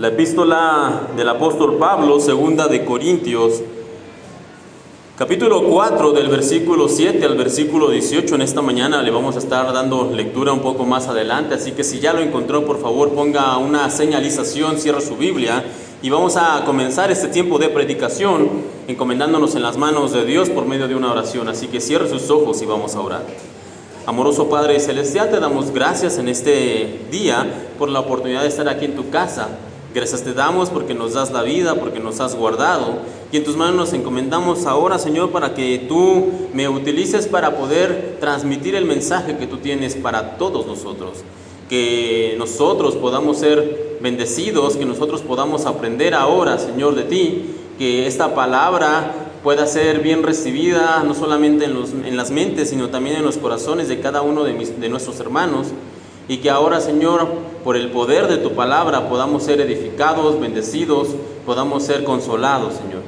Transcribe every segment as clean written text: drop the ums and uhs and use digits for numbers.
La epístola del apóstol Pablo, segunda de Corintios, capítulo 4, del versículo 7 al versículo 18. En esta mañana le vamos a estar dando lectura un poco más adelante, así que si ya lo encontró, por favor ponga una señalización, cierra su Biblia y vamos a comenzar este tiempo de predicación encomendándonos en las manos de Dios por medio de una oración. Así que cierre sus ojos y vamos a orar. Amoroso Padre Celestial, te damos gracias en este día por la oportunidad de estar aquí en tu casa. Gracias te damos porque nos das la vida, porque nos has guardado. Y en tus manos nos encomendamos ahora, Señor, para que tú me utilices para poder transmitir el mensaje que tú tienes para todos nosotros. Que nosotros podamos ser bendecidos, que nosotros podamos aprender ahora, Señor, de ti. Que esta palabra pueda ser bien recibida, no solamente en las mentes, sino también en los corazones de cada uno de nuestros hermanos. Y que ahora, Señor, por el poder de tu palabra podamos ser edificados, bendecidos, podamos ser consolados, Señor.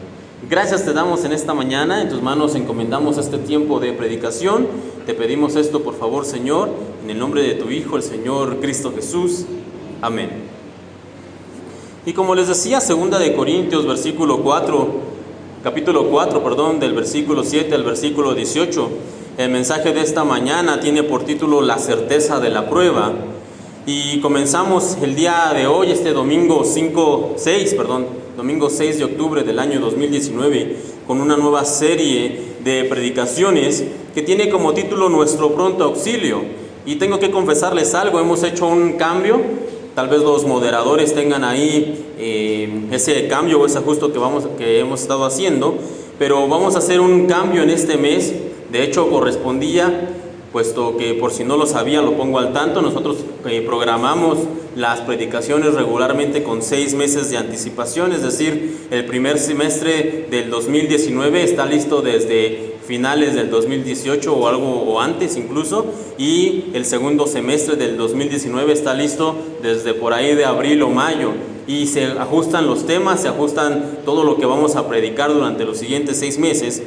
Gracias te damos en esta mañana, en tus manos encomendamos este tiempo de predicación. Te pedimos esto, por favor, Señor, en el nombre de tu Hijo, el Señor Cristo Jesús. Amén. Y como les decía, segunda de Corintios, capítulo 4, del versículo 7 al versículo 18. El mensaje de esta mañana tiene por título La certeza de la prueba. Y comenzamos el día de hoy, este domingo 6 de octubre del año 2019, con una nueva serie de predicaciones que tiene como título Nuestro pronto auxilio. Y tengo que confesarles algo, hemos hecho un cambio. Tal vez los moderadores tengan ahí ese cambio o ese ajuste que hemos estado haciendo, pero vamos a hacer un cambio en este mes. De hecho, correspondía, puesto que por si no lo sabía, lo pongo al tanto, nosotros programamos las predicaciones regularmente con 6 meses de anticipación, es decir, el primer semestre del 2019 está listo desde finales del 2018 o antes incluso, y el segundo semestre del 2019 está listo desde por ahí de abril o mayo, y se ajustan los temas, se ajustan todo lo que vamos a predicar durante los siguientes 6 meses.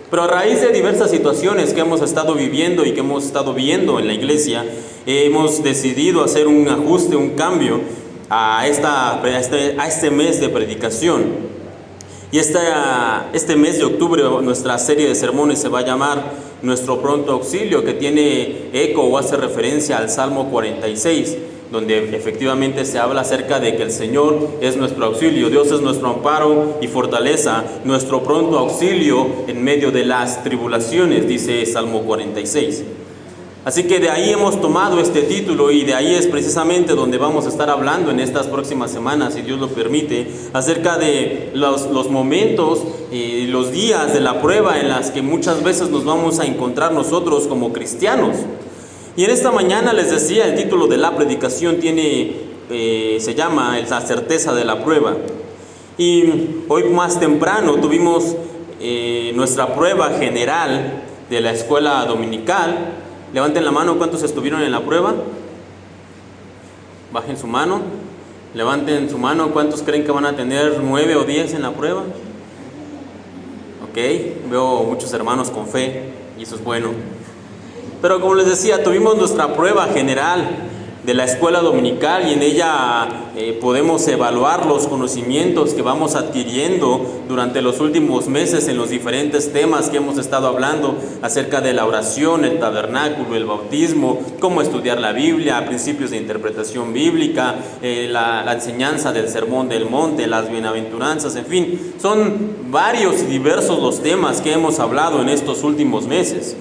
Pero a raíz de diversas situaciones que hemos estado viviendo y que hemos estado viendo en la iglesia, hemos decidido hacer un ajuste, un cambio a este mes de predicación. Y este mes de octubre nuestra serie de sermones se va a llamar Nuestro pronto auxilio, que tiene eco o hace referencia al Salmo 46, donde efectivamente se habla acerca de que el Señor es nuestro auxilio, Dios es nuestro amparo y fortaleza, nuestro pronto auxilio en medio de las tribulaciones, dice Salmo 46. Así que de ahí hemos tomado este título y de ahí es precisamente donde vamos a estar hablando en estas próximas semanas, si Dios lo permite, acerca de los momentos y los días de la prueba en las que muchas veces nos vamos a encontrar nosotros como cristianos. Y en esta mañana les decía, el título de la predicación se llama La certeza de la prueba. Y hoy más temprano tuvimos nuestra prueba general de la escuela dominical. Levanten la mano, ¿cuántos estuvieron en la prueba? Bajen su mano. Levanten su mano, ¿cuántos creen que van a tener 9 o 10 en la prueba? Ok, veo muchos hermanos con fe y eso es bueno. Pero como les decía, tuvimos nuestra prueba general de la escuela dominical y en ella podemos evaluar los conocimientos que vamos adquiriendo durante los últimos meses en los diferentes temas que hemos estado hablando acerca de la oración, el tabernáculo, el bautismo, cómo estudiar la Biblia, principios de interpretación bíblica, la enseñanza del sermón del monte, las bienaventuranzas, en fin, son varios y diversos los temas que hemos hablado en estos últimos meses.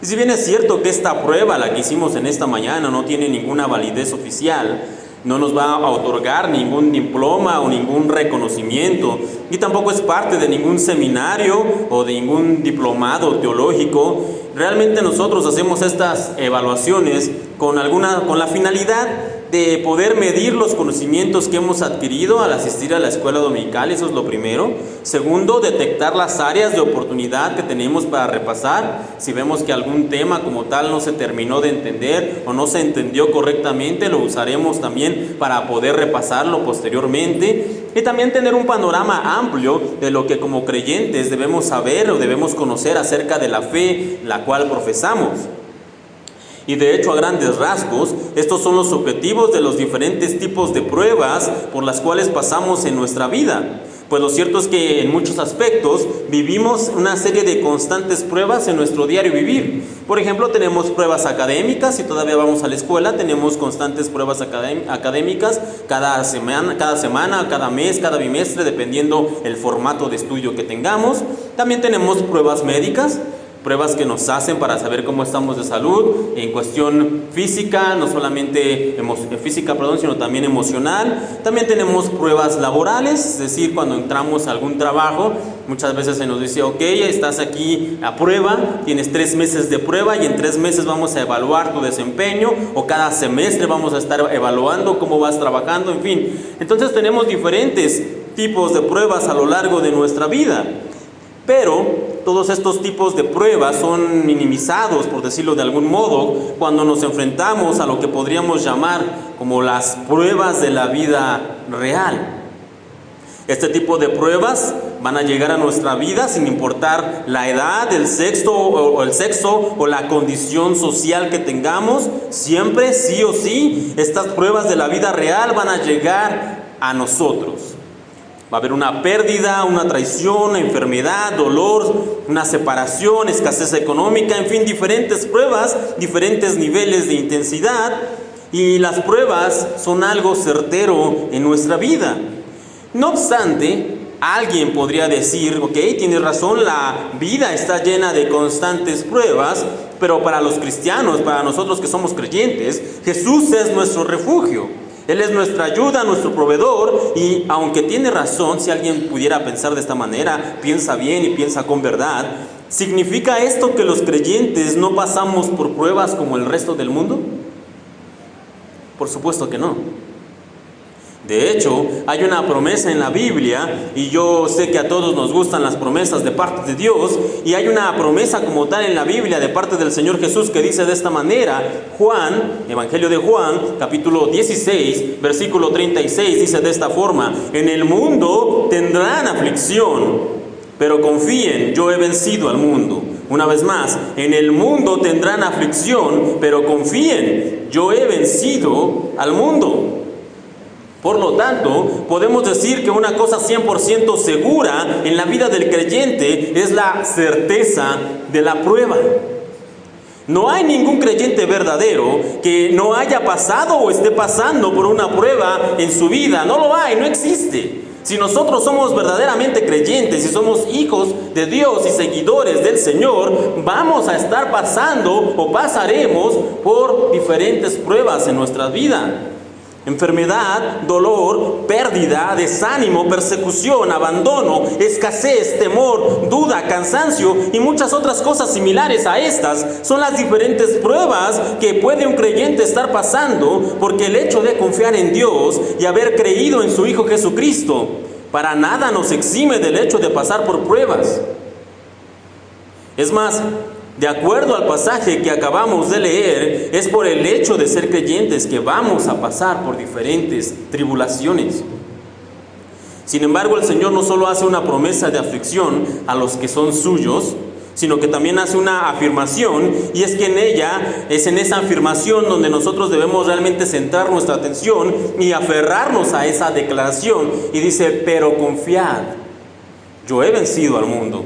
Y si bien es cierto que esta prueba, la que hicimos en esta mañana, no tiene ninguna validez oficial, no nos va a otorgar ningún diploma o ningún reconocimiento, y tampoco es parte de ningún seminario o de ningún diplomado teológico, realmente nosotros hacemos estas evaluaciones con la finalidad de poder medir los conocimientos que hemos adquirido al asistir a la escuela dominical, eso es lo primero. Segundo, detectar las áreas de oportunidad que tenemos para repasar. Si vemos que algún tema como tal no se terminó de entender o no se entendió correctamente, lo usaremos también para poder repasarlo posteriormente. Y también tener un panorama amplio de lo que como creyentes debemos saber o debemos conocer acerca de la fe la cual profesamos. Y de hecho, a grandes rasgos, estos son los objetivos de los diferentes tipos de pruebas por las cuales pasamos en nuestra vida. Pues lo cierto es que en muchos aspectos vivimos una serie de constantes pruebas en nuestro diario vivir. Por ejemplo, tenemos pruebas académicas, si todavía vamos a la escuela, tenemos constantes pruebas académicas cada semana, cada mes, cada bimestre, dependiendo el formato de estudio que tengamos. También tenemos pruebas médicas, pruebas que nos hacen para saber cómo estamos de salud en cuestión física, no solamente física, sino también emocional. También tenemos pruebas laborales, es decir, cuando entramos a algún trabajo, muchas veces se nos dice, ok, estás aquí a prueba, tienes 3 meses de prueba y en 3 meses vamos a evaluar tu desempeño, o cada semestre vamos a estar evaluando cómo vas trabajando, en fin. Entonces tenemos diferentes tipos de pruebas a lo largo de nuestra vida. Pero todos estos tipos de pruebas son minimizados, por decirlo de algún modo, cuando nos enfrentamos a lo que podríamos llamar como las pruebas de la vida real. Este tipo de pruebas van a llegar a nuestra vida sin importar la edad, el sexo o la condición social que tengamos. Siempre, sí o sí, estas pruebas de la vida real van a llegar a nosotros. Va a haber una pérdida, una traición, una enfermedad, dolor, una separación, escasez económica, en fin, diferentes pruebas, diferentes niveles de intensidad. Y las pruebas son algo certero en nuestra vida. No obstante, alguien podría decir, ok, tienes razón, la vida está llena de constantes pruebas, pero para los cristianos, para nosotros que somos creyentes, Jesús es nuestro refugio. Él es nuestra ayuda, nuestro proveedor, y aunque tiene razón, si alguien pudiera pensar de esta manera, piensa bien y piensa con verdad, ¿significa esto que los creyentes no pasamos por pruebas como el resto del mundo? Por supuesto que no. De hecho, hay una promesa en la Biblia, y yo sé que a todos nos gustan las promesas de parte de Dios, y hay una promesa como tal en la Biblia de parte del Señor Jesús que dice de esta manera. Juan, Evangelio de Juan, capítulo 16, versículo 36, dice de esta forma: en el mundo tendrán aflicción, pero confíen, yo he vencido al mundo. Una vez más, en el mundo tendrán aflicción, pero confíen, yo he vencido al mundo. Por lo tanto, podemos decir que una cosa 100% segura en la vida del creyente es la certeza de la prueba. No hay ningún creyente verdadero que no haya pasado o esté pasando por una prueba en su vida. No lo hay, no existe. Si nosotros somos verdaderamente creyentes y somos hijos de Dios y seguidores del Señor, vamos a estar pasando o pasaremos por diferentes pruebas en nuestra vida. Enfermedad, dolor, pérdida, desánimo, persecución, abandono, escasez, temor, duda, cansancio y muchas otras cosas similares a estas son las diferentes pruebas que puede un creyente estar pasando, porque el hecho de confiar en Dios y haber creído en su Hijo Jesucristo para nada nos exime del hecho de pasar por pruebas. Es más, de acuerdo al pasaje que acabamos de leer, es por el hecho de ser creyentes que vamos a pasar por diferentes tribulaciones. Sin embargo, el Señor no solo hace una promesa de aflicción a los que son suyos, sino que también hace una afirmación, y es que en esa afirmación donde nosotros debemos realmente centrar nuestra atención y aferrarnos a esa declaración. Y dice: pero confiad, yo he vencido al mundo.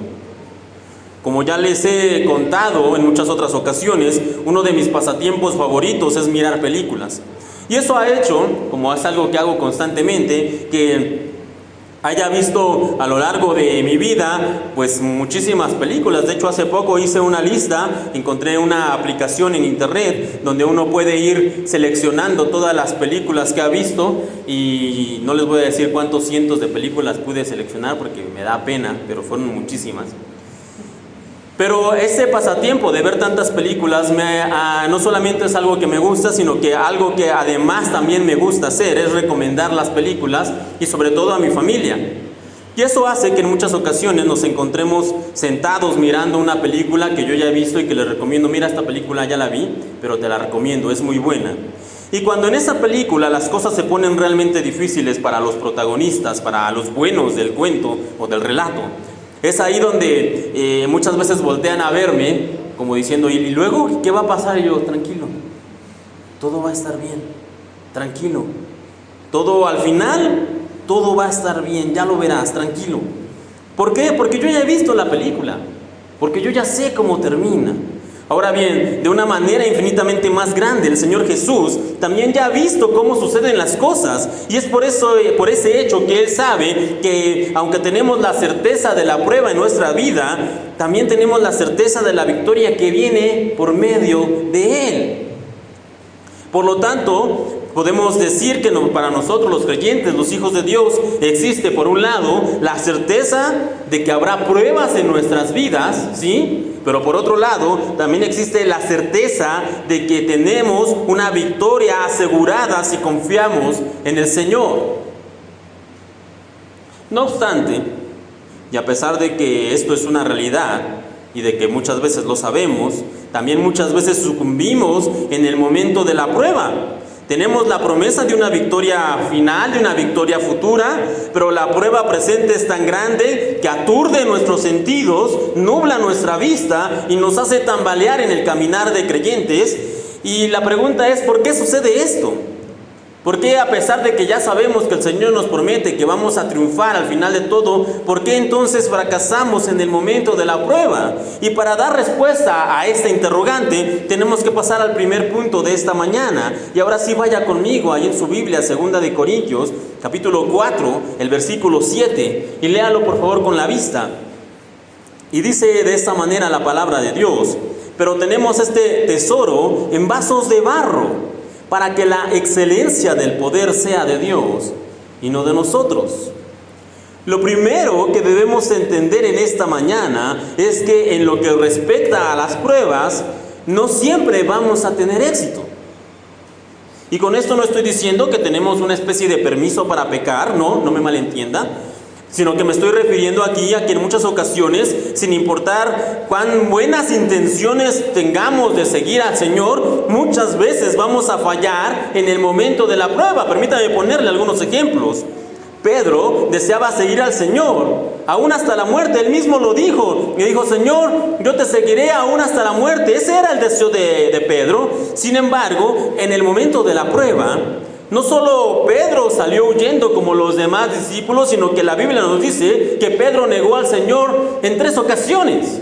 Como ya les he contado en muchas otras ocasiones, uno de mis pasatiempos favoritos es mirar películas. Y eso ha hecho, como es algo que hago constantemente, que haya visto a lo largo de mi vida pues muchísimas películas. De hecho, hace poco hice una lista, encontré una aplicación en internet donde uno puede ir seleccionando todas las películas que ha visto, y no les voy a decir cuántos cientos de películas pude seleccionar porque me da pena, pero fueron muchísimas. Pero ese pasatiempo de ver tantas películas no solamente es algo que me gusta, sino que algo que además también me gusta hacer es recomendar las películas, y sobre todo a mi familia. Y eso hace que en muchas ocasiones nos encontremos sentados mirando una película que yo ya he visto y que les recomiendo. Mira, esta película ya la vi, pero te la recomiendo, es muy buena. Y cuando en esa película las cosas se ponen realmente difíciles para los protagonistas, para los buenos del cuento o del relato, es ahí donde muchas veces voltean a verme como diciendo: ¿y luego qué va a pasar? Y yo: tranquilo, todo va a estar bien, tranquilo. Todo al final, todo va a estar bien, ya lo verás, tranquilo. ¿Por qué? Porque yo ya he visto la película, porque yo ya sé cómo termina. Ahora bien, de una manera infinitamente más grande, el Señor Jesús también ya ha visto cómo suceden las cosas. Y es por eso, por ese hecho que Él sabe que aunque tenemos la certeza de la prueba en nuestra vida, también tenemos la certeza de la victoria que viene por medio de Él. Por lo tanto, podemos decir que para nosotros los creyentes, los hijos de Dios, existe por un lado la certeza de que habrá pruebas en nuestras vidas, ¿sí? Pero por otro lado, también existe la certeza de que tenemos una victoria asegurada si confiamos en el Señor. No obstante, y a pesar de que esto es una realidad y de que muchas veces lo sabemos, también muchas veces sucumbimos en el momento de la prueba. Tenemos la promesa de una victoria final, de una victoria futura, pero la prueba presente es tan grande que aturde nuestros sentidos, nubla nuestra vista y nos hace tambalear en el caminar de creyentes. Y la pregunta es, ¿por qué sucede esto? ¿Por qué, a pesar de que ya sabemos que el Señor nos promete que vamos a triunfar al final de todo, por qué entonces fracasamos en el momento de la prueba? Y para dar respuesta a esta interrogante, tenemos que pasar al primer punto de esta mañana. Y ahora sí vaya conmigo ahí en su Biblia, 2 de Corintios, capítulo 4, el versículo 7, y léalo por favor con la vista. Y dice de esta manera la palabra de Dios: pero tenemos este tesoro en vasos de barro, para que la excelencia del poder sea de Dios y no de nosotros. Lo primero que debemos entender en esta mañana es que en lo que respecta a las pruebas, no siempre vamos a tener éxito. Y con esto no estoy diciendo que tenemos una especie de permiso para pecar, no me malentienda, sino que me estoy refiriendo aquí a que en muchas ocasiones, sin importar cuán buenas intenciones tengamos de seguir al Señor, muchas veces vamos a fallar en el momento de la prueba. Permítame ponerle algunos ejemplos. Pedro deseaba seguir al Señor, aún hasta la muerte. Él mismo lo dijo, y dijo: Señor, yo te seguiré aún hasta la muerte. Ese era el deseo de Pedro. Sin embargo, en el momento de la prueba, no solo Pedro salió huyendo como los demás discípulos, sino que la Biblia nos dice que Pedro negó al Señor en 3 ocasiones.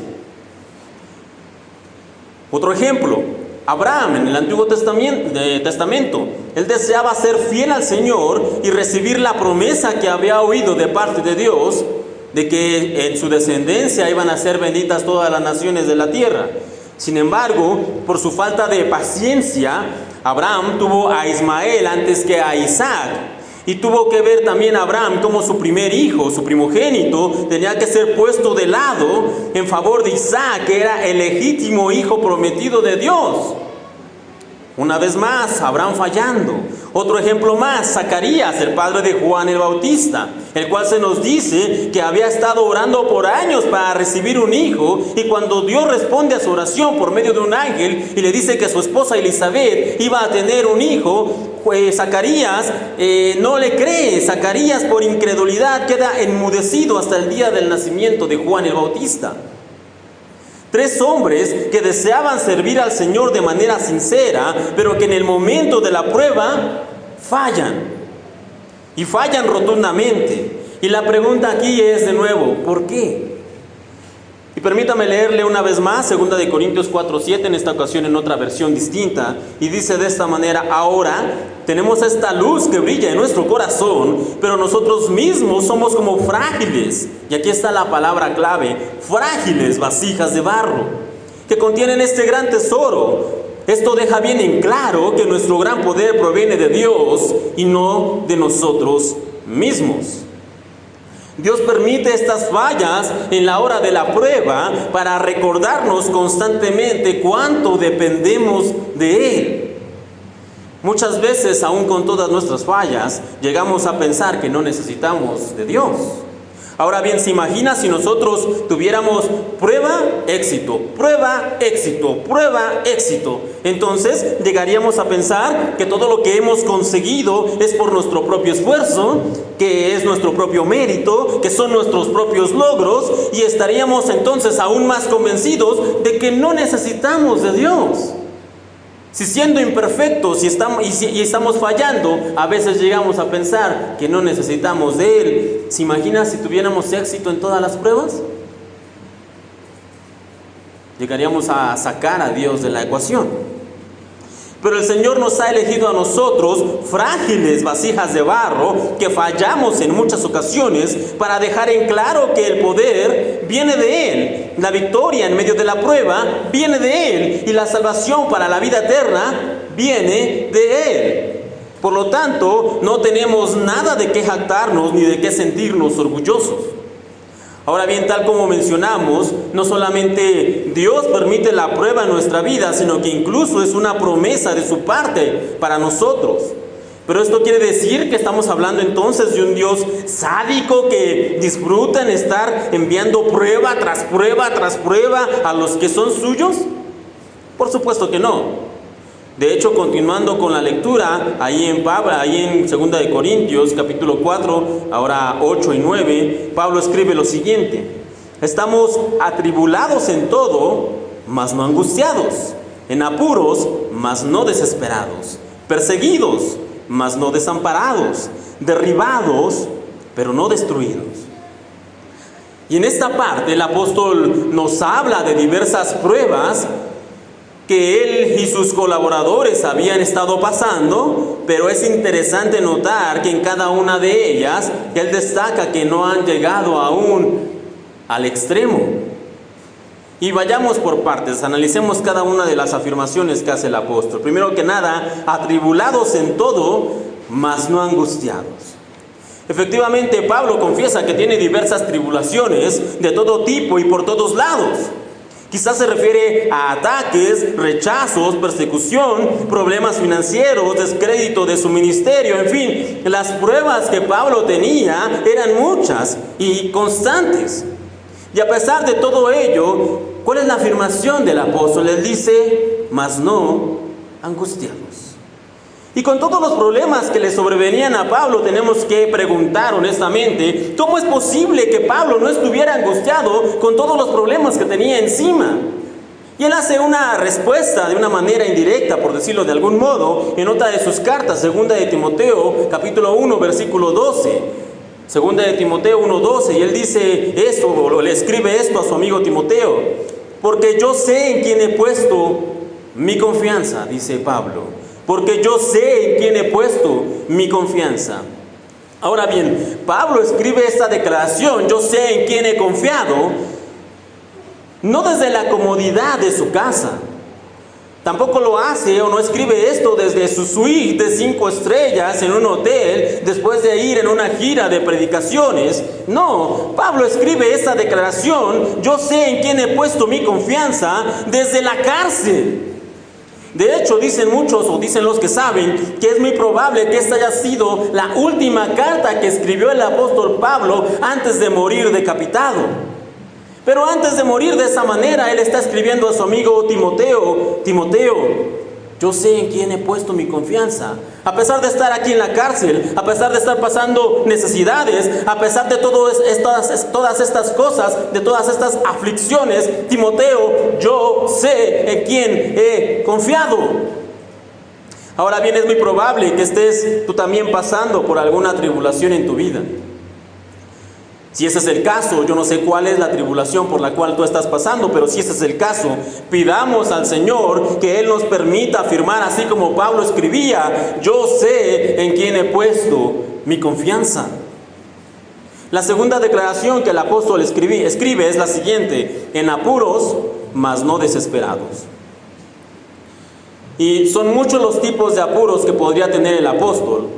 Otro ejemplo, Abraham en el Antiguo Testamento. Él deseaba ser fiel al Señor y recibir la promesa que había oído de parte de Dios, de que en su descendencia iban a ser benditas todas las naciones de la tierra. Sin embargo, por su falta de paciencia, Abraham tuvo a Ismael antes que a Isaac. Y tuvo que ver también Abraham como su primer hijo, su primogénito, tenía que ser puesto de lado en favor de Isaac, que era el legítimo hijo prometido de Dios. Una vez más, Abraham fallando. Otro ejemplo más, Zacarías, el padre de Juan el Bautista, el cual se nos dice que había estado orando por años para recibir un hijo, y cuando Dios responde a su oración por medio de un ángel y le dice que su esposa Elizabeth iba a tener un hijo, pues Zacarías no le cree. Zacarías, por incredulidad, queda enmudecido hasta el día del nacimiento de Juan el Bautista. 3 hombres que deseaban servir al Señor de manera sincera, pero que en el momento de la prueba fallan. Y fallan rotundamente. Y la pregunta aquí es de nuevo, ¿por qué? Y permítame leerle una vez más 2 de Corintios 4:7, en esta ocasión en otra versión distinta. Y dice de esta manera: ahora tenemos esta luz que brilla en nuestro corazón, pero nosotros mismos somos como frágiles, y aquí está la palabra clave, frágiles vasijas de barro, que contienen este gran tesoro. Esto deja bien en claro que nuestro gran poder proviene de Dios y no de nosotros mismos. Dios permite estas fallas en la hora de la prueba para recordarnos constantemente cuánto dependemos de Él. Muchas veces, aún con todas nuestras fallas, llegamos a pensar que no necesitamos de Dios. Ahora bien, ¿se imagina si nosotros tuviéramos prueba, éxito, prueba, éxito, prueba, éxito? Entonces llegaríamos a pensar que todo lo que hemos conseguido es por nuestro propio esfuerzo, que es nuestro propio mérito, que son nuestros propios logros, y estaríamos entonces aún más convencidos de que no necesitamos de Dios. Si siendo imperfectos y estamos fallando, a veces llegamos a pensar que no necesitamos de Él. ¿Se imagina si tuviéramos éxito en todas las pruebas? Llegaríamos a sacar a Dios de la ecuación. Pero el Señor nos ha elegido a nosotros, frágiles vasijas de barro, que fallamos en muchas ocasiones, para dejar en claro que el poder viene de Él. La victoria en medio de la prueba viene de Él, y la salvación para la vida eterna viene de Él. Por lo tanto, no tenemos nada de qué jactarnos ni de qué sentirnos orgullosos. Ahora bien, tal como mencionamos, no solamente Dios permite la prueba en nuestra vida, sino que incluso es una promesa de su parte para nosotros. Pero esto quiere decir que estamos hablando entonces de un Dios sádico que disfruta en estar enviando prueba tras prueba tras prueba a los que son suyos. Por supuesto que no. De hecho, continuando con la lectura, ahí en 2 de Corintios, capítulo 4, ahora 8 y 9, Pablo escribe lo siguiente: estamos atribulados en todo, mas no angustiados, en apuros, mas no desesperados, perseguidos, mas no desamparados, derribados, pero no destruidos. Y en esta parte el apóstol nos habla de diversas pruebas que él y sus colaboradores habían estado pasando, pero es interesante notar que en cada una de ellas él destaca que no han llegado aún al extremo. Y vayamos por partes, analicemos cada una de las afirmaciones que hace el apóstol. Primero que nada, atribulados en todo, mas no angustiados. Efectivamente, Pablo confiesa que tiene diversas tribulaciones de todo tipo y por todos lados. Quizás se refiere a ataques, rechazos, persecución, problemas financieros, descrédito de su ministerio, en fin, las pruebas que Pablo tenía eran muchas y constantes. Y a pesar de todo ello, ¿cuál es la afirmación del apóstol? Él dice, mas no angustiados. Y con todos los problemas que le sobrevenían a Pablo, tenemos que preguntar honestamente, ¿cómo es posible que Pablo no estuviera angustiado con todos los problemas que tenía encima? Y él hace una respuesta de una manera indirecta, por decirlo de algún modo, en otra de sus cartas, 2 de Timoteo, capítulo 1, versículo 12. 2 de Timoteo 1:12, y él dice esto, o le escribe esto a su amigo Timoteo: porque yo sé en quién he puesto mi confianza, dice Pablo. Porque yo sé en quién he puesto mi confianza. Ahora bien, Pablo escribe esta declaración, yo sé en quién he confiado, no desde la comodidad de su casa. Tampoco lo hace o no escribe esto desde su suite de 5 estrellas en un hotel después de ir en una gira de predicaciones. No, Pablo escribe esta declaración, yo sé en quién he puesto mi confianza, desde la cárcel. De hecho, dicen muchos, o dicen los que saben, que es muy probable que esta haya sido la última carta que escribió el apóstol Pablo antes de morir decapitado. Pero antes de morir de esa manera, él está escribiendo a su amigo Timoteo: Timoteo, yo sé en quién he puesto mi confianza. A pesar de estar aquí en la cárcel, a pesar de estar pasando necesidades, a pesar de todas estas cosas, de todas estas aflicciones, Timoteo, yo sé en quién he confiado. Ahora bien, es muy probable que estés tú también pasando por alguna tribulación en tu vida. Si ese es el caso, yo no sé cuál es la tribulación por la cual tú estás pasando, pero si ese es el caso, pidamos al Señor que Él nos permita afirmar, así como Pablo escribía, yo sé en quién he puesto mi confianza. La segunda declaración que el apóstol escribe es la siguiente: en apuros, mas no desesperados. Y son muchos los tipos de apuros que podría tener el apóstol.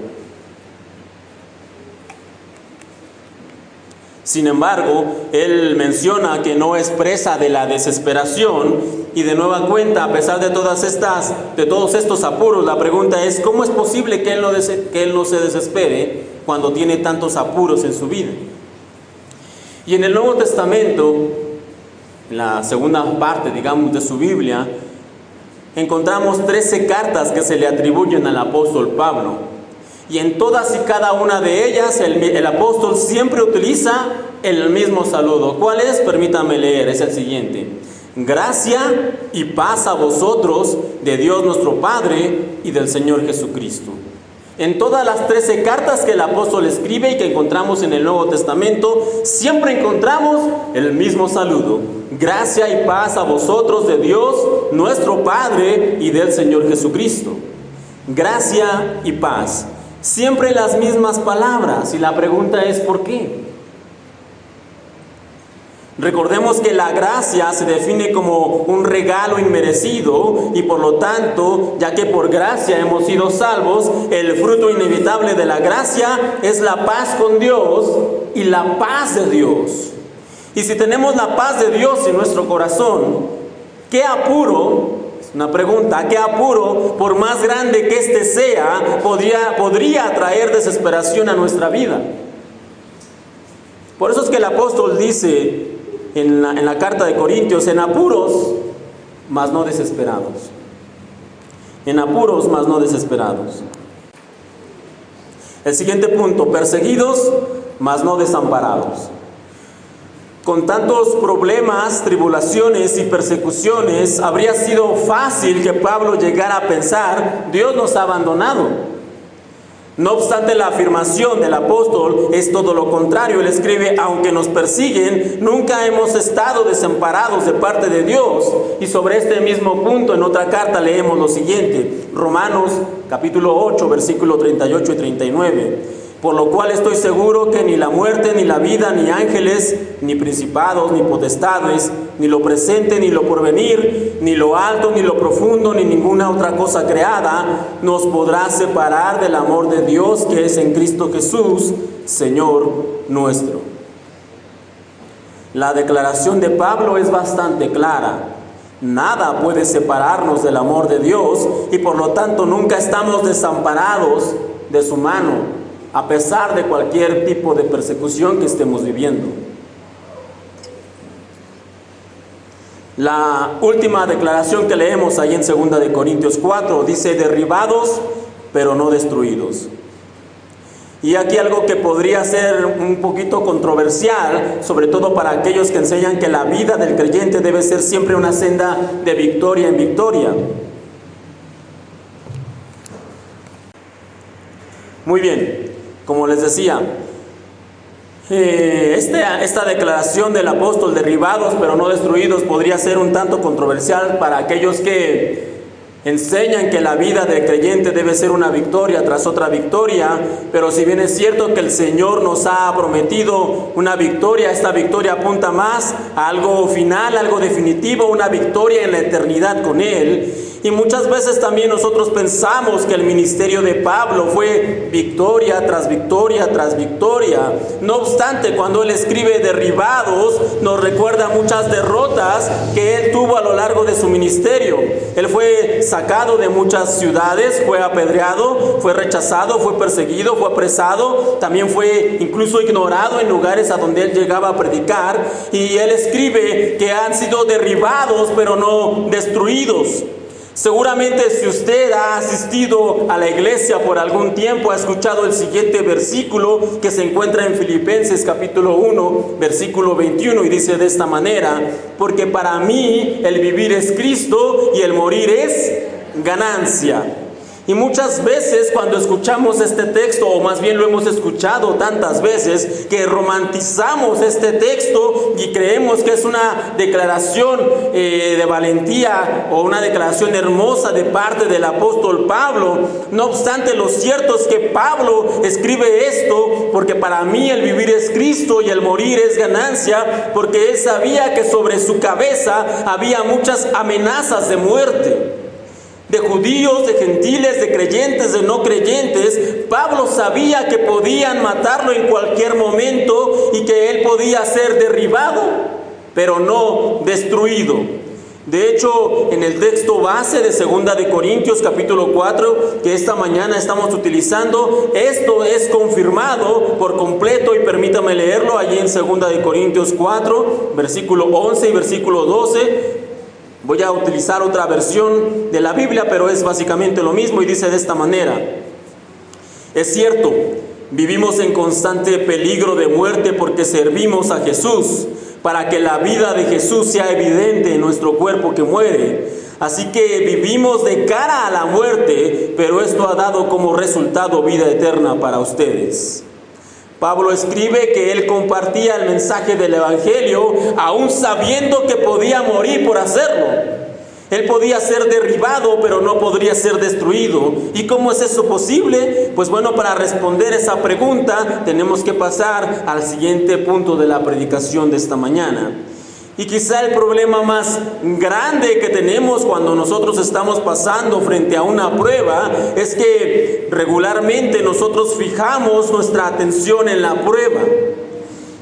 Sin embargo, él menciona que no es presa de la desesperación, y de nueva cuenta, a pesar de todos estos apuros, la pregunta es, ¿cómo es posible que él no se desespere cuando tiene tantos apuros en su vida? Y en el Nuevo Testamento, en la segunda parte, digamos, de su Biblia, encontramos 13 cartas que se le atribuyen al apóstol Pablo. Y en todas y cada una de ellas el apóstol siempre utiliza el mismo saludo. ¿Cuál es? Permítanme leer, es el siguiente: Gracia y paz a vosotros de Dios nuestro Padre y del Señor Jesucristo. En todas las 13 cartas que el apóstol escribe y que encontramos en el Nuevo Testamento, siempre encontramos el mismo saludo. Gracia y paz a vosotros de Dios nuestro Padre y del Señor Jesucristo. Gracia y paz. Siempre las mismas palabras. Y la pregunta es ¿por qué? Recordemos que la gracia se define como un regalo inmerecido y por lo tanto, ya que por gracia hemos sido salvos, el fruto inevitable de la gracia es la paz con Dios y la paz de Dios. Y si tenemos la paz de Dios en nuestro corazón, ¿qué apuro? Es una pregunta, ¿qué apuro, por más grande que éste sea, podría traer desesperación a nuestra vida? Por eso es que el apóstol dice en la carta de Corintios, en apuros, mas no desesperados. En apuros, mas no desesperados. El siguiente punto, perseguidos, mas no desamparados. Con tantos problemas, tribulaciones y persecuciones, habría sido fácil que Pablo llegara a pensar, Dios nos ha abandonado. No obstante, la afirmación del apóstol es todo lo contrario. Él escribe, aunque nos persiguen, nunca hemos estado desamparados de parte de Dios. Y sobre este mismo punto, en otra carta leemos lo siguiente, Romanos capítulo 8, versículo 38 y 39. Por lo cual estoy seguro que ni la muerte, ni la vida, ni ángeles, ni principados, ni potestades, ni lo presente, ni lo porvenir, ni lo alto, ni lo profundo, ni ninguna otra cosa creada, nos podrá separar del amor de Dios que es en Cristo Jesús, Señor nuestro. La declaración de Pablo es bastante clara. Nada puede separarnos del amor de Dios y por lo tanto nunca estamos desamparados de su mano, a pesar de cualquier tipo de persecución que estemos viviendo. La última declaración que leemos ahí en 2 de Corintios 4 dice, derribados pero no destruidos. Y aquí algo que podría ser un poquito controversial, sobre todo para aquellos que enseñan que la vida del creyente debe ser siempre una senda de victoria en victoria. Muy bien, como les decía, esta declaración del apóstol, derribados pero no destruidos, podría ser un tanto controversial para aquellos que enseñan que la vida del creyente debe ser una victoria tras otra victoria, pero si bien es cierto que el Señor nos ha prometido una victoria, esta victoria apunta más a algo final, algo definitivo, una victoria en la eternidad con Él. Y muchas veces también nosotros pensamos que el ministerio de Pablo fue victoria tras victoria tras victoria. No obstante, cuando él escribe derribados, nos recuerda muchas derrotas que él tuvo a lo largo de su ministerio. Él fue sacado de muchas ciudades, fue apedreado, fue rechazado, fue perseguido, fue apresado, también fue incluso ignorado en lugares a donde él llegaba a predicar. Y él escribe que han sido derribados pero no destruidos. Seguramente si usted ha asistido a la iglesia por algún tiempo, ha escuchado el siguiente versículo que se encuentra en Filipenses capítulo 1, versículo 21, y dice de esta manera, porque para mí el vivir es Cristo y el morir es ganancia. Y muchas veces cuando escuchamos este texto, o más bien lo hemos escuchado tantas veces, que romantizamos este texto y creemos que es una declaración de valentía o una declaración hermosa de parte del apóstol Pablo. No obstante, lo cierto es que Pablo escribe esto porque para mí el vivir es Cristo y el morir es ganancia, porque él sabía que sobre su cabeza había muchas amenazas de muerte. De judíos, de gentiles, de creyentes, de no creyentes. Pablo sabía que podían matarlo en cualquier momento y que él podía ser derribado, pero no destruido. De hecho, en el texto base de 2 de Corintios capítulo 4, que esta mañana estamos utilizando, esto es confirmado por completo, y permítame leerlo allí en 2 de Corintios 4, versículo 11 y versículo 12. Voy a utilizar otra versión de la Biblia, pero es básicamente lo mismo y dice de esta manera. Es cierto, vivimos en constante peligro de muerte porque servimos a Jesús, para que la vida de Jesús sea evidente en nuestro cuerpo que muere. Así que vivimos de cara a la muerte, pero esto ha dado como resultado vida eterna para ustedes. Pablo escribe que él compartía el mensaje del Evangelio aún sabiendo que podía morir por hacerlo. Él podía ser derribado, pero no podría ser destruido. ¿Y cómo es eso posible? Pues bueno, para responder esa pregunta tenemos que pasar al siguiente punto de la predicación de esta mañana. Y quizá el problema más grande que tenemos cuando nosotros estamos pasando frente a una prueba es que regularmente nosotros fijamos nuestra atención en la prueba.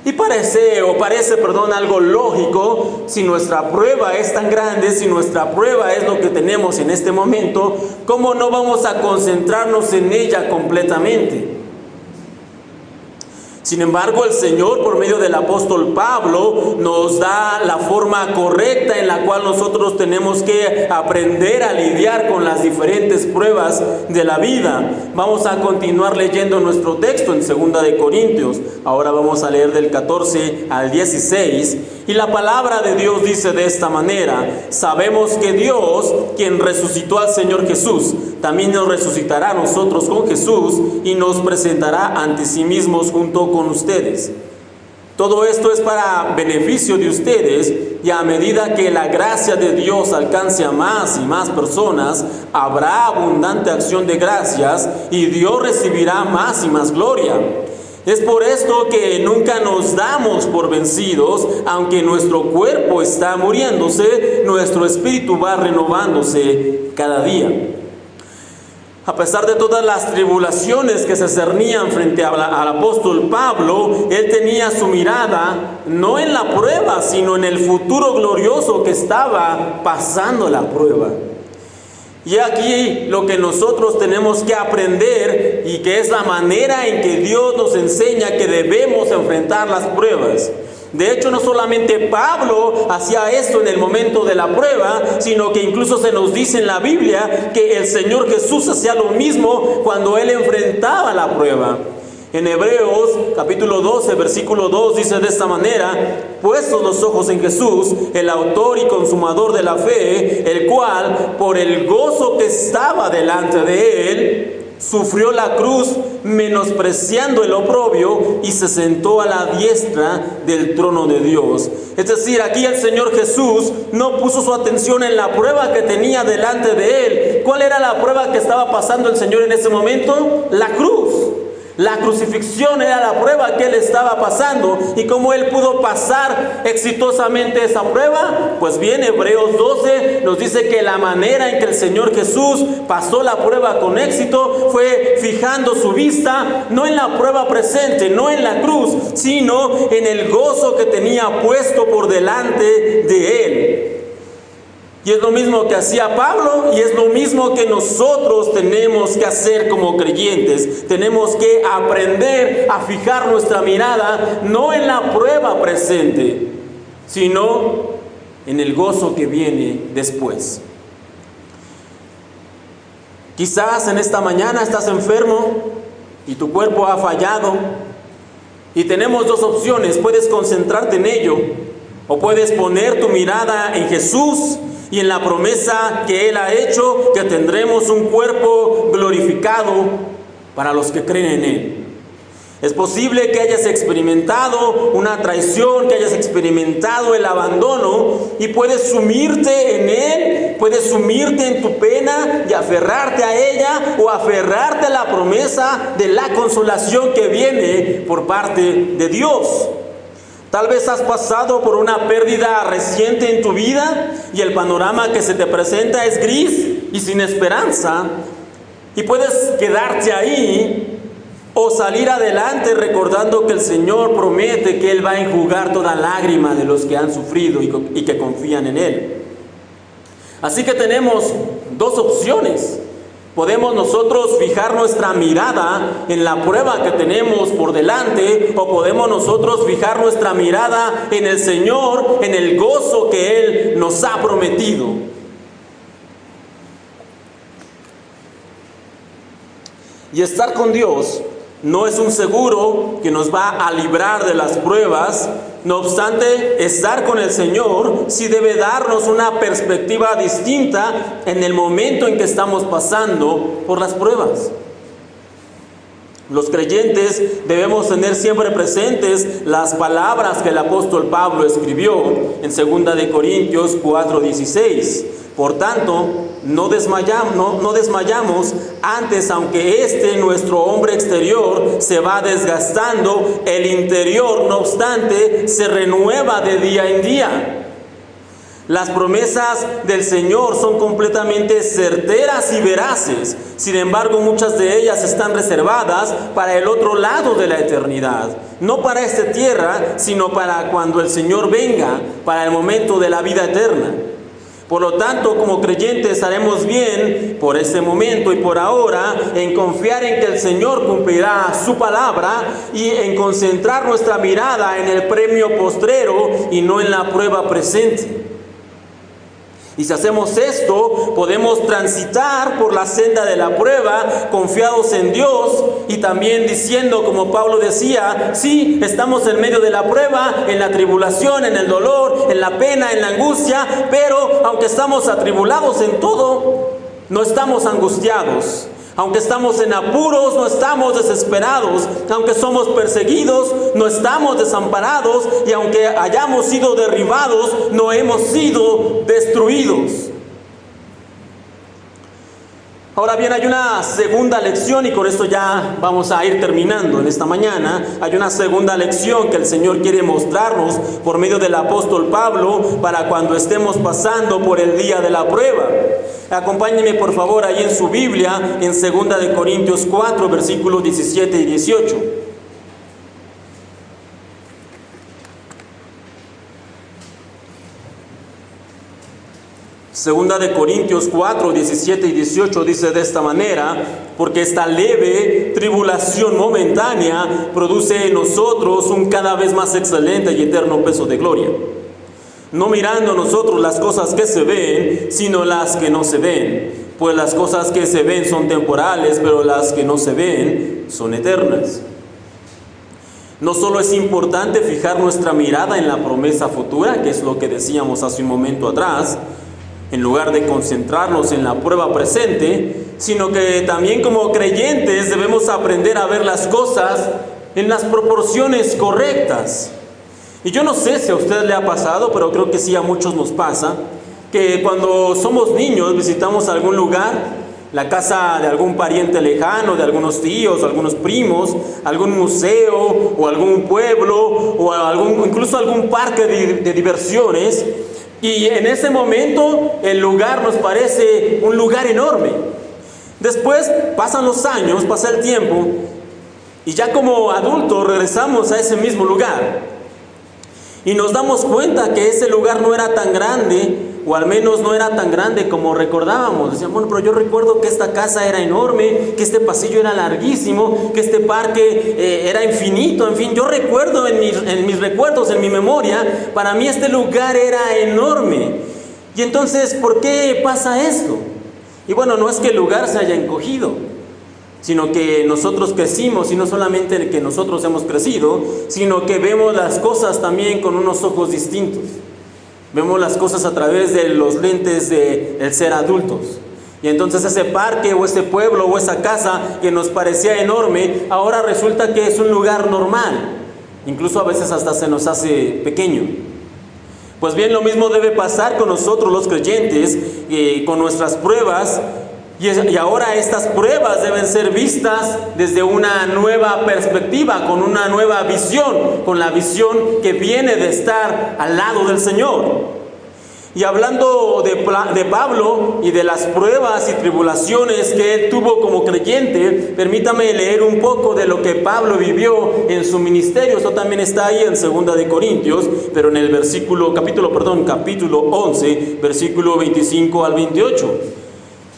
Y parece algo lógico. Si nuestra prueba es tan grande, si nuestra prueba es lo que tenemos en este momento, ¿cómo no vamos a concentrarnos en ella completamente? Sin embargo, el Señor, por medio del apóstol Pablo, nos da la forma correcta en la cual nosotros tenemos que aprender a lidiar con las diferentes pruebas de la vida. Vamos a continuar leyendo nuestro texto en 2 de Corintios. Ahora vamos a leer del 14 al 16. Y la palabra de Dios dice de esta manera: sabemos que Dios, quien resucitó al Señor Jesús, también nos resucitará a nosotros con Jesús y nos presentará ante sí mismos junto con ustedes. Todo esto es para beneficio de ustedes, y a medida que la gracia de Dios alcance a más y más personas, habrá abundante acción de gracias y Dios recibirá más y más gloria. Es por esto que nunca nos damos por vencidos. Aunque nuestro cuerpo está muriéndose, nuestro espíritu va renovándose cada día. A pesar de todas las tribulaciones que se cernían frente al apóstol Pablo, él tenía su mirada no en la prueba, sino en el futuro glorioso que estaba pasando la prueba. Y aquí lo que nosotros tenemos que aprender, y que es la manera en que Dios nos enseña que debemos enfrentar las pruebas. De hecho, no solamente Pablo hacía esto en el momento de la prueba, sino que incluso se nos dice en la Biblia que el Señor Jesús hacía lo mismo cuando Él enfrentaba la prueba. En Hebreos capítulo 12, versículo 2 dice de esta manera: puestos los ojos en Jesús, el autor y consumador de la fe, el cual, por el gozo que estaba delante de él, sufrió la cruz, menospreciando el oprobio, y se sentó a la diestra del trono de Dios. Es decir, aquí el Señor Jesús no puso su atención en la prueba que tenía delante de él. ¿Cuál era la prueba que estaba pasando el Señor en ese momento? La cruz. La crucifixión era la prueba que él estaba pasando. ¿Y cómo él pudo pasar exitosamente esa prueba? Pues bien, Hebreos 12 nos dice que la manera en que el Señor Jesús pasó la prueba con éxito fue fijando su vista no en la prueba presente, no en la cruz, sino en el gozo que tenía puesto por delante de él. Y es lo mismo que hacía Pablo, y es lo mismo que nosotros tenemos que hacer como creyentes. Tenemos que aprender a fijar nuestra mirada no en la prueba presente, sino en el gozo que viene después. Quizás en esta mañana estás enfermo y tu cuerpo ha fallado, y tenemos dos opciones: puedes concentrarte en ello, o puedes poner tu mirada en Jesús y en la promesa que Él ha hecho, que tendremos un cuerpo glorificado para los que creen en Él. Es posible que hayas experimentado una traición, que hayas experimentado el abandono, y puedes sumirte en Él, puedes sumirte en tu pena y aferrarte a ella, o aferrarte a la promesa de la consolación que viene por parte de Dios. Tal vez has pasado por una pérdida reciente en tu vida y el panorama que se te presenta es gris y sin esperanza, y puedes quedarte ahí o salir adelante recordando que el Señor promete que Él va a enjugar toda lágrima de los que han sufrido y que confían en Él. Así que tenemos dos opciones. Podemos nosotros fijar nuestra mirada en la prueba que tenemos por delante, o podemos nosotros fijar nuestra mirada en el Señor, en el gozo que Él nos ha prometido. Y estar con Dios no es un seguro que nos va a librar de las pruebas, No obstante, estar con el Señor sí debe darnos una perspectiva distinta en el momento en que estamos pasando por las pruebas. Los creyentes debemos tener siempre presentes las palabras que el apóstol Pablo escribió en 2 de Corintios 4:16. Por tanto, no desmayamos, antes, aunque nuestro hombre exterior se va desgastando, el interior, no obstante, se renueva de día en día. Las promesas del Señor son completamente certeras y veraces. Sin embargo, muchas de ellas están reservadas para el otro lado de la eternidad. No para esta tierra, sino para cuando el Señor venga, para el momento de la vida eterna. Por lo tanto, como creyentes haremos bien por este momento y por ahora en confiar en que el Señor cumplirá su palabra y en concentrar nuestra mirada en el premio postrero y no en la prueba presente. Y si hacemos esto, podemos transitar por la senda de la prueba, confiados en Dios y también diciendo, como Pablo decía, sí, estamos en medio de la prueba, en la tribulación, en el dolor, en la pena, en la angustia, pero aunque estamos atribulados en todo, no estamos angustiados. Aunque estamos en apuros, no estamos desesperados. Aunque somos perseguidos, no estamos desamparados. Y aunque hayamos sido derribados, no hemos sido destruidos. Ahora bien, hay una segunda lección, y con esto ya vamos a ir terminando en esta mañana. Hay una segunda lección que el Señor quiere mostrarnos por medio del apóstol Pablo para cuando estemos pasando por el día de la prueba. Acompáñenme por favor ahí en su Biblia, en 2 de Corintios 4, versículos 17 y 18. Segunda de Corintios 4, 17 y 18 dice de esta manera: porque esta leve tribulación momentánea produce en nosotros un cada vez más excelente y eterno peso de gloria, no mirando nosotros las cosas que se ven, sino las que no se ven. Pues las cosas que se ven son temporales, pero las que no se ven son eternas. No solo es importante fijar nuestra mirada en la promesa futura, que es lo que decíamos hace un momento atrás, en lugar de concentrarnos en la prueba presente, sino que también como creyentes debemos aprender a ver las cosas en las proporciones correctas. Y yo no sé si a usted le ha pasado, pero creo que sí a muchos nos pasa, que cuando somos niños visitamos algún lugar, la casa de algún pariente lejano, de algunos tíos, algunos primos, algún museo o algún pueblo o incluso algún parque de diversiones, y en ese momento el lugar nos parece un lugar enorme. Después pasan los años, pasa el tiempo, y ya como adultos regresamos a ese mismo lugar. Y nos damos cuenta que ese lugar no era tan grande, o al menos no era tan grande como recordábamos. Decíamos, bueno, pero yo recuerdo que esta casa era enorme, que este pasillo era larguísimo, que este parque era infinito. En fin, yo recuerdo en mis recuerdos, en mi memoria, para mí este lugar era enorme. Y entonces, ¿por qué pasa esto? Y bueno, no es que el lugar se haya encogido, sino que nosotros crecimos, y no solamente que nosotros hemos crecido, sino que vemos las cosas también con unos ojos distintos. Vemos las cosas a través de los lentes del ser adultos. Y entonces ese parque o ese pueblo o esa casa que nos parecía enorme, ahora resulta que es un lugar normal. Incluso a veces hasta se nos hace pequeño. Pues bien, lo mismo debe pasar con nosotros los creyentes, con nuestras pruebas. Y ahora estas pruebas deben ser vistas desde una nueva perspectiva, con una nueva visión, con la visión que viene de estar al lado del Señor. Y hablando de Pablo y de las pruebas y tribulaciones que él tuvo como creyente, permítame leer un poco de lo que Pablo vivió en su ministerio. Esto también está ahí en 2 de Corintios, pero en el capítulo 11, versículo 25 al 28.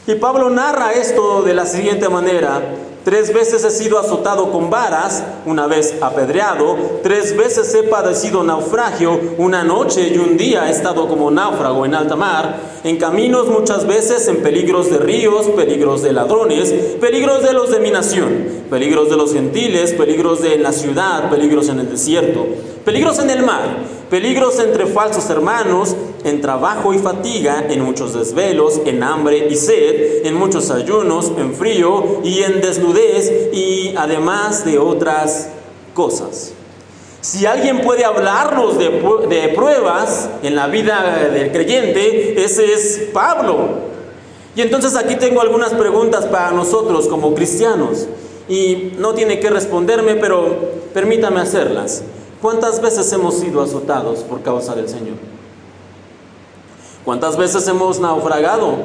Y Pablo narra esto de la siguiente manera: 3 veces he sido azotado con varas, una vez apedreado, 3 veces he padecido naufragio, una noche y un día he estado como náufrago en alta mar, en caminos muchas veces, en peligros de ríos, peligros de ladrones, peligros de los de mi nación, peligros de los gentiles, peligros en la ciudad, peligros en el desierto, peligros en el mar, peligros entre falsos hermanos, en trabajo y fatiga, en muchos desvelos, en hambre y sed, en muchos ayunos, en frío y en desnudez, y además de otras cosas. Si alguien puede hablarnos de pruebas en la vida del creyente, ese es Pablo. Y entonces aquí tengo algunas preguntas para nosotros como cristianos, y no tiene que responderme, pero permítame hacerlas. ¿Cuántas veces hemos sido azotados por causa del Señor? ¿Cuántas veces hemos naufragado?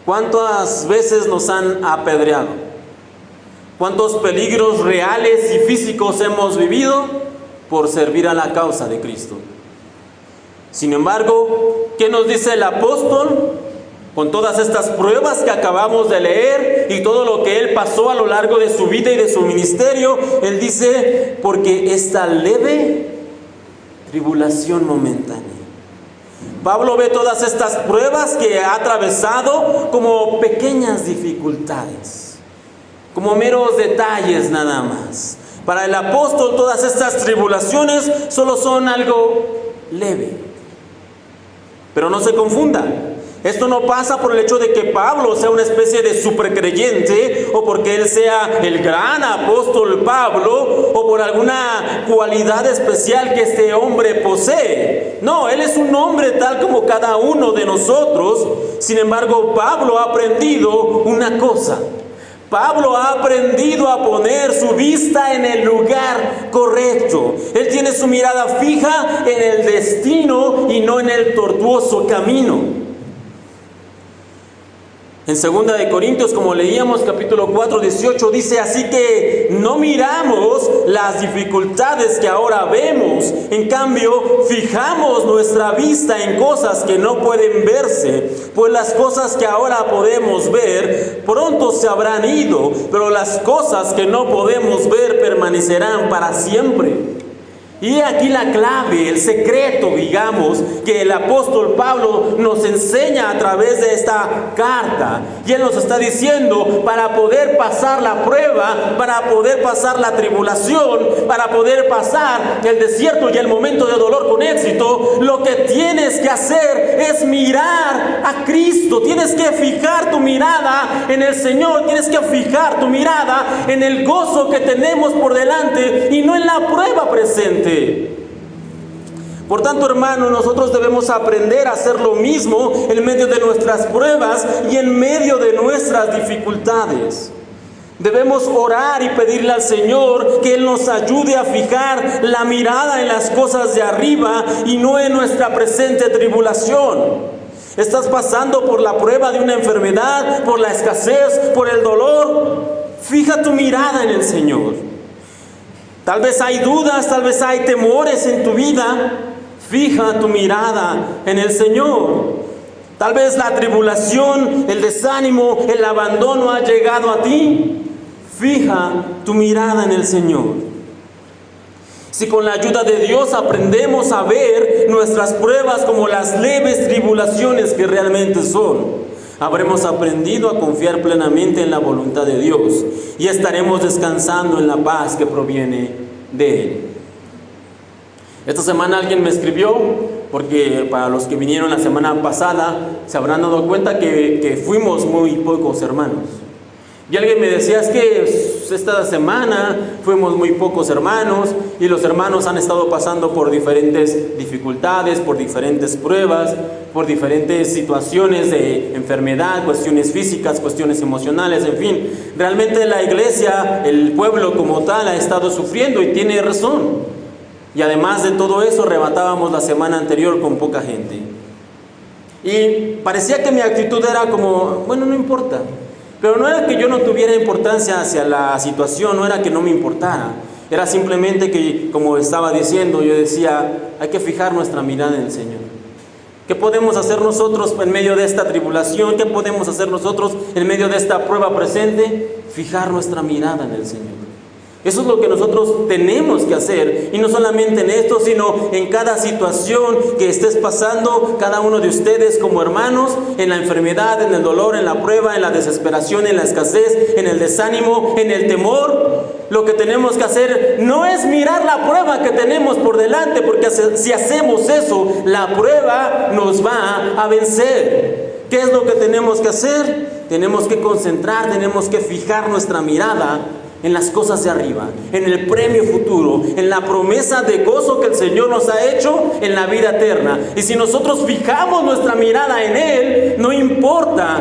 ¿Cuántas veces nos han apedreado? ¿Cuántos peligros reales y físicos hemos vivido por servir a la causa de Cristo? Sin embargo, ¿qué nos dice el apóstol? Con todas estas pruebas que acabamos de leer y todo lo que él pasó a lo largo de su vida y de su ministerio, él dice, porque esta leve tribulación momentánea. Pablo ve todas estas pruebas que ha atravesado como pequeñas dificultades, como meros detalles nada más. Para el apóstol todas estas tribulaciones solo son algo leve. Pero no se confunda. Esto no pasa por el hecho de que Pablo sea una especie de supercreyente o porque él sea el gran apóstol Pablo o por alguna cualidad especial que este hombre posee. No, él es un hombre tal como cada uno de nosotros. Sin embargo, Pablo ha aprendido una cosa. Pablo ha aprendido a poner su vista en el lugar correcto. Él tiene su mirada fija en el destino y no en el tortuoso camino. En 2 de Corintios, como leíamos, capítulo 4, 18, dice, así que no miramos las dificultades que ahora vemos, en cambio, fijamos nuestra vista en cosas que no pueden verse, pues las cosas que ahora podemos ver, pronto se habrán ido, pero las cosas que no podemos ver permanecerán para siempre. Y aquí la clave, el secreto, digamos, que el apóstol Pablo nos enseña a través de esta carta. Y él nos está diciendo, para poder pasar la prueba, para poder pasar la tribulación, para poder pasar el desierto y el momento de dolor con éxito, lo que tienes que hacer es mirar a Cristo. Tienes que fijar tu mirada en el Señor, tienes que fijar tu mirada en el gozo que tenemos por delante y no en la prueba presente. Por tanto, hermanos, nosotros debemos aprender a hacer lo mismo en medio de nuestras pruebas y en medio de nuestras dificultades. Debemos orar y pedirle al Señor que Él nos ayude a fijar la mirada en las cosas de arriba y no en nuestra presente tribulación. ¿Estás pasando por la prueba de una enfermedad, por la escasez, por el dolor? Fija tu mirada en el Señor. Tal vez hay dudas, tal vez hay temores en tu vida. Fija tu mirada en el Señor. Tal vez la tribulación, el desánimo, el abandono ha llegado a ti. Fija tu mirada en el Señor. Si con la ayuda de Dios aprendemos a ver nuestras pruebas como las leves tribulaciones que realmente son, habremos aprendido a confiar plenamente en la voluntad de Dios y estaremos descansando en la paz que proviene de Él. Esta semana alguien me escribió, porque para los que vinieron la semana pasada se habrán dado cuenta que fuimos muy pocos hermanos. Y alguien me decía, es que esta semana fuimos muy pocos hermanos y los hermanos han estado pasando por diferentes dificultades, por diferentes pruebas, por diferentes situaciones de enfermedad, cuestiones físicas, cuestiones emocionales, en fin. Realmente la iglesia, el pueblo como tal, ha estado sufriendo y tiene razón. Y además de todo eso, arrebatábamos la semana anterior con poca gente. Y parecía que mi actitud era como, bueno, no importa. Pero no era que yo no tuviera importancia hacia la situación, no era que no me importara. Era simplemente que, como estaba diciendo, yo decía, hay que fijar nuestra mirada en el Señor. ¿Qué podemos hacer nosotros en medio de esta tribulación? ¿Qué podemos hacer nosotros en medio de esta prueba presente? Fijar nuestra mirada en el Señor. Eso es lo que nosotros tenemos que hacer, y no solamente en esto, sino en cada situación que estés pasando, cada uno de ustedes como hermanos, en la enfermedad, en el dolor, en la prueba, en la desesperación, en la escasez, en el desánimo, en el temor. Lo que tenemos que hacer no es mirar la prueba que tenemos por delante, porque si hacemos eso, la prueba nos va a vencer. ¿Qué es lo que tenemos que hacer? Tenemos que concentrar, tenemos que fijar nuestra mirada en las cosas de arriba, en el premio futuro, en la promesa de gozo que el Señor nos ha hecho en la vida eterna. Y si nosotros fijamos nuestra mirada en Él, no importa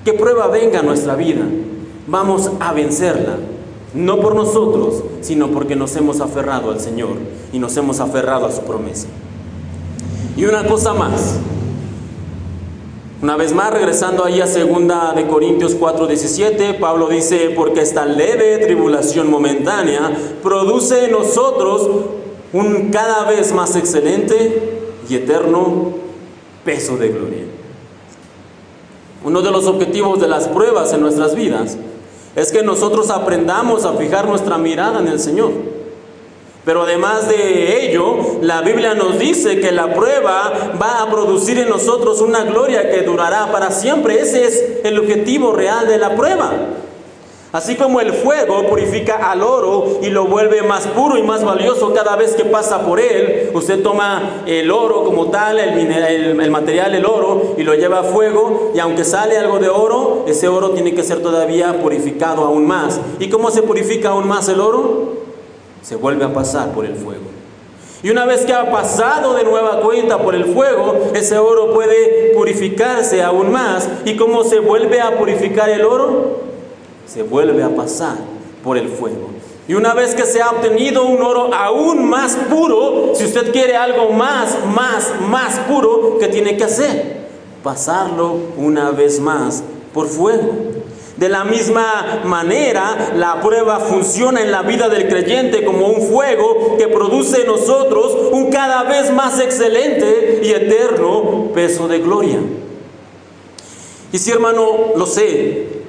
qué prueba venga a nuestra vida, vamos a vencerla. No por nosotros, sino porque nos hemos aferrado al Señor y nos hemos aferrado a su promesa. Y una cosa más. Una vez más, regresando ahí a 2 de Corintios 4:17, Pablo dice: porque esta leve tribulación momentánea produce en nosotros un cada vez más excelente y eterno peso de gloria. Uno de los objetivos de las pruebas en nuestras vidas es que nosotros aprendamos a fijar nuestra mirada en el Señor. Pero además de ello, la Biblia nos dice que la prueba va a producir en nosotros una gloria que durará para siempre. Ese es el objetivo real de la prueba. Así como el fuego purifica al oro y lo vuelve más puro y más valioso cada vez que pasa por él. Usted toma el oro como tal, el material, el oro, y lo lleva a fuego, y aunque sale algo de oro, ese oro tiene que ser todavía purificado aún más. ¿Y cómo se purifica aún más el oro? Se vuelve a pasar por el fuego. Y una vez que ha pasado de nueva cuenta por el fuego, ese oro puede purificarse aún más. ¿Y cómo se vuelve a purificar el oro? Se vuelve a pasar por el fuego. Y una vez que se ha obtenido un oro aún más puro, si usted quiere algo más puro, ¿qué tiene que hacer? Pasarlo una vez más por fuego. De la misma manera, la prueba funciona en la vida del creyente como un fuego que produce en nosotros un cada vez más excelente y eterno peso de gloria. Y sí, hermano, lo sé,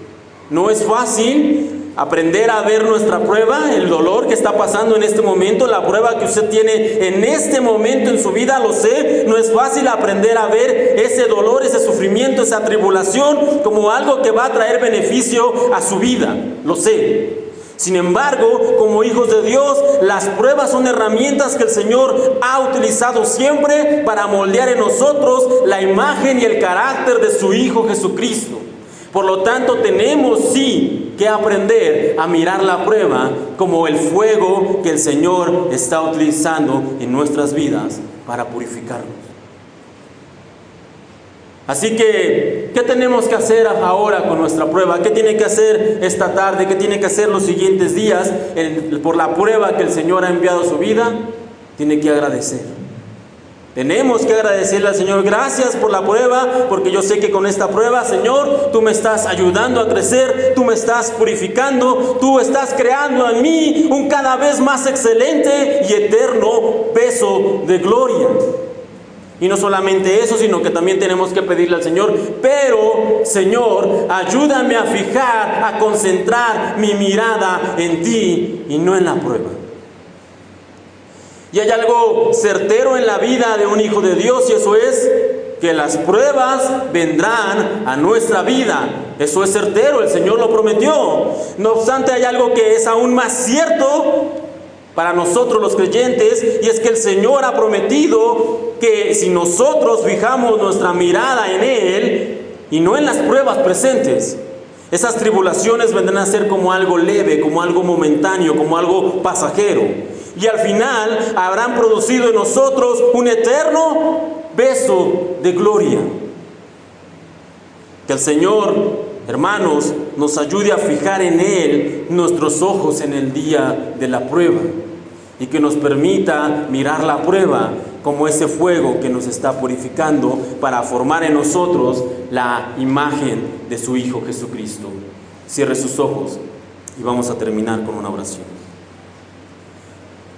no es fácil aprender a ver nuestra prueba, el dolor que está pasando en este momento, la prueba que usted tiene en este momento en su vida, lo sé, no es fácil aprender a ver ese dolor, ese sufrimiento, esa tribulación como algo que va a traer beneficio a su vida, lo sé. Sin embargo, como hijos de Dios, las pruebas son herramientas que el Señor ha utilizado siempre para moldear en nosotros la imagen y el carácter de su Hijo Jesucristo. Por lo tanto, tenemos sí que aprender a mirar la prueba como el fuego que el Señor está utilizando en nuestras vidas para purificarnos. Así que, ¿qué tenemos que hacer ahora con nuestra prueba? ¿Qué tiene que hacer esta tarde? ¿Qué tiene que hacer los siguientes días por la prueba que el Señor ha enviado a su vida? Tiene que agradecer. Tenemos que agradecerle al Señor: gracias por la prueba, porque yo sé que con esta prueba, Señor, tú me estás ayudando a crecer, tú me estás purificando, tú estás creando en mí un cada vez más excelente y eterno peso de gloria. Y no solamente eso, sino que también tenemos que pedirle al Señor: pero, Señor, ayúdame a fijar, a concentrar mi mirada en ti y no en la prueba. Y hay algo certero en la vida de un hijo de Dios, y eso es que las pruebas vendrán a nuestra vida. Eso es certero, el Señor lo prometió. No obstante, hay algo que es aún más cierto para nosotros los creyentes, y es que el Señor ha prometido que si nosotros fijamos nuestra mirada en Él y no en las pruebas presentes, esas tribulaciones vendrán a ser como algo leve, como algo momentáneo, como algo pasajero. Y al final habrán producido en nosotros un eterno peso de gloria. Que el Señor, hermanos, nos ayude a fijar en Él nuestros ojos en el día de la prueba, y que nos permita mirar la prueba como ese fuego que nos está purificando para formar en nosotros la imagen de su Hijo Jesucristo. Cierre sus ojos y vamos a terminar con una oración.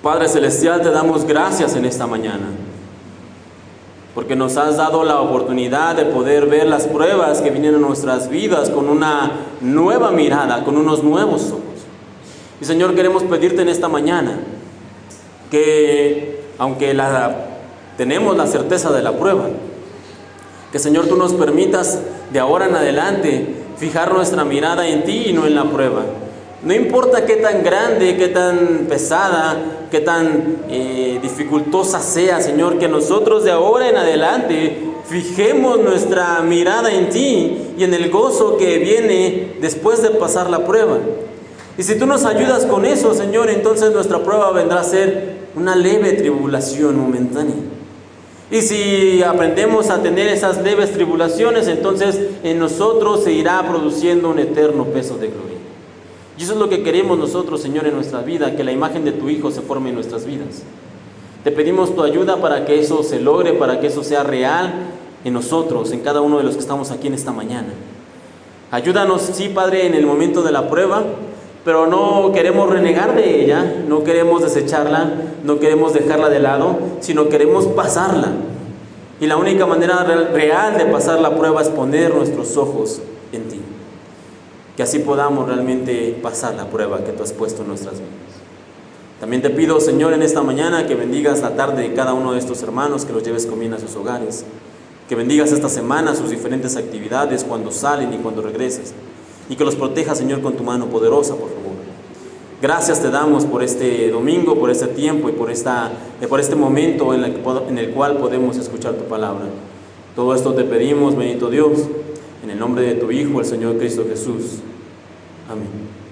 Padre Celestial, te damos gracias en esta mañana. porque nos has dado la oportunidad de poder ver las pruebas que vienen a nuestras vidas con una nueva mirada, con unos nuevos ojos. Y Señor, queremos pedirte en esta mañana que, aunque tenemos la certeza de la prueba, que Señor tú nos permitas de ahora en adelante fijar nuestra mirada en ti y no en la prueba. No importa qué tan grande, qué tan pesada, qué tan dificultosa sea, Señor, que nosotros de ahora en adelante fijemos nuestra mirada en ti y en el gozo que viene después de pasar la prueba. Y si tú nos ayudas con eso, Señor, entonces nuestra prueba vendrá a ser una leve tribulación momentánea. Y si aprendemos a tener esas leves tribulaciones, entonces en nosotros se irá produciendo un eterno peso de gloria. Y eso es lo que queremos nosotros, Señor, en nuestra vida, que la imagen de tu Hijo se forme en nuestras vidas. Te pedimos tu ayuda para que eso se logre, para que eso sea real en nosotros, en cada uno de los que estamos aquí en esta mañana. Ayúdanos, sí, Padre, en el momento de la prueba, pero no queremos renegar de ella, no queremos desecharla, no queremos dejarla de lado, sino queremos pasarla. Y la única manera real de pasar la prueba es poner nuestros ojos en ti. Que así podamos realmente pasar la prueba que tú has puesto en nuestras vidas. También te pido, Señor, en esta mañana que bendigas la tarde de cada uno de estos hermanos, que los lleves con bien a sus hogares, que bendigas esta semana sus diferentes actividades, cuando salen y cuando regreses, y que los protejas, Señor, con tu mano poderosa, por favor. Gracias te damos por este domingo, por este tiempo y por este momento en el cual podemos escuchar tu palabra. Todo esto te pedimos, bendito Dios, en el nombre de tu Hijo, el Señor Cristo Jesús. Amén.